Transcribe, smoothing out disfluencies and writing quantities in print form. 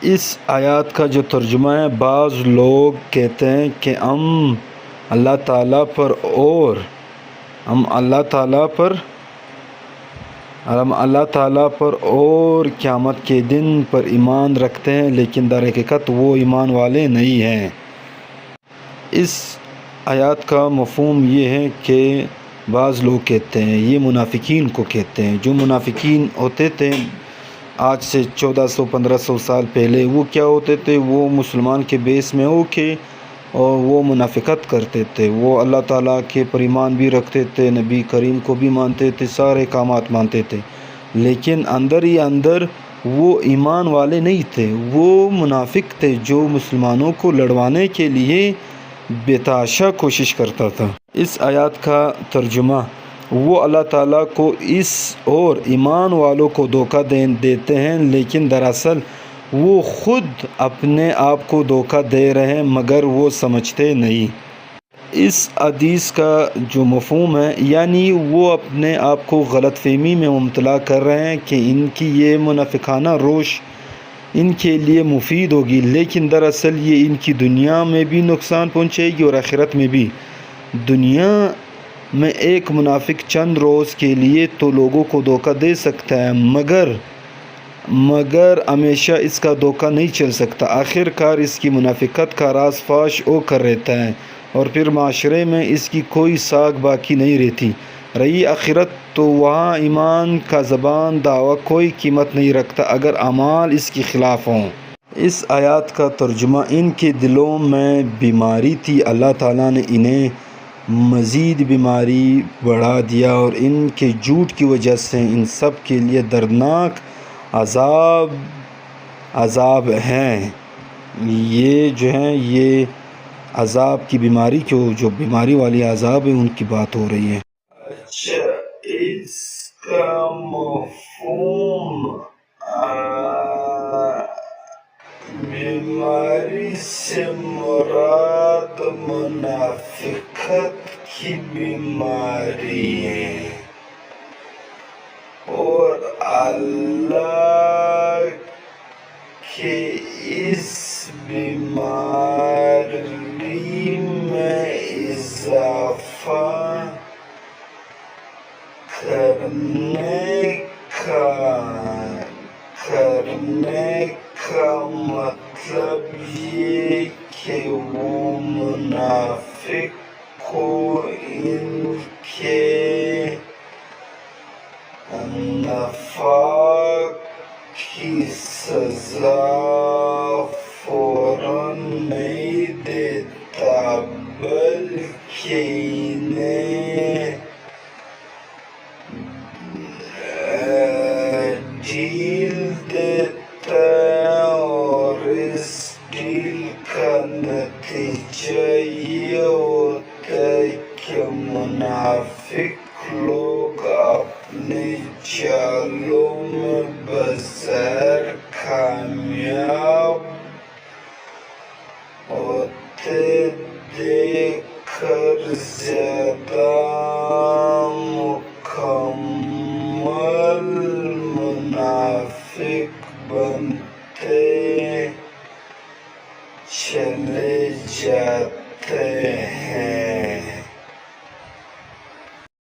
اس آیات کا جو ترجمہ ہے، بعض لوگ کہتے ہیں کہ ہم اللہ تعالیٰ پر اور قیامت کے دن پر ایمان رکھتے ہیں، لیکن در حقیقت وہ ایمان والے نہیں ہیں۔ اس آیات کا مفہوم یہ ہے کہ بعض لوگ کہتے ہیں، یہ منافقین کو کہتے ہیں، جو منافقین ہوتے تھے آج سے 1400-1500 سال پہلے، وہ کیا ہوتے تھے؟ وہ مسلمان کے بیس میں ہو کے اور وہ منافقت کرتے تھے، وہ اللہ تعالیٰ کے پر ایمان بھی رکھتے تھے، نبی کریم کو بھی مانتے تھے، سارے احکامات مانتے تھے، لیکن اندر ہی اندر وہ ایمان والے نہیں تھے، وہ منافق تھے جو مسلمانوں کو لڑوانے کے لیے بتحاشا کوشش کرتا تھا۔ اس آیات کا ترجمہ، وہ اللہ تعالیٰ کو اس اور ایمان والوں کو دھوکہ دیتے ہیں، لیکن دراصل وہ خود اپنے آپ کو دھوکہ دے رہے ہیں مگر وہ سمجھتے نہیں۔ اس حدیث کا جو مفہوم ہے، یعنی وہ اپنے آپ کو غلط فہمی میں مبتلا کر رہے ہیں کہ ان کی یہ منافقانہ روش ان کے لیے مفید ہوگی، لیکن دراصل یہ ان کی دنیا میں بھی نقصان پہنچے گی اور آخرت میں بھی۔ دنیا میں ایک منافق چند روز کے لیے تو لوگوں کو دھوکہ دے سکتا ہے، مگر ہمیشہ اس کا دھوکہ نہیں چل سکتا۔ آخر کار اس کی منافقت کا راز فاش ہو کر رہتا ہے اور پھر معاشرے میں اس کی کوئی ساکھ باقی نہیں رہتی۔ رہی آخرت تو وہاں ایمان کا زبان دعویٰ کوئی قیمت نہیں رکھتا اگر اعمال اس کے خلاف ہوں۔ اس آیات کا ترجمہ، ان کے دلوں میں بیماری تھی، اللہ تعالیٰ نے انہیں مزید بیماری بڑھا دیا اور ان کے جھوٹ کی وجہ سے ان سب کے لیے دردناک عذاب ہیں۔ یہ جو ہیں، یہ عذاب کی بیماری جو بیماری والی عذاب ہے، ان کی بات ہو رہی ہے۔ اچھا، اس کا مفہوم بیماری سے مراد منافقت کی بیماری ہے اور اللہ کے اس بیماری میں اضافہ کرنے کا مطلب یہ کہ وہ منافق کو ان کے نفاق کی سزا فوراً نہیں دیتا، بلکہ انہیں ڈیل دیتا ہے اور اس ڈیل کا نتیجہ یہ ہوتا ہے کہ منافق لوگ اپنے جالوں میں بظاہر کامیاب ہوتے دیکھ کر زیادہ مکمل منافق بنتے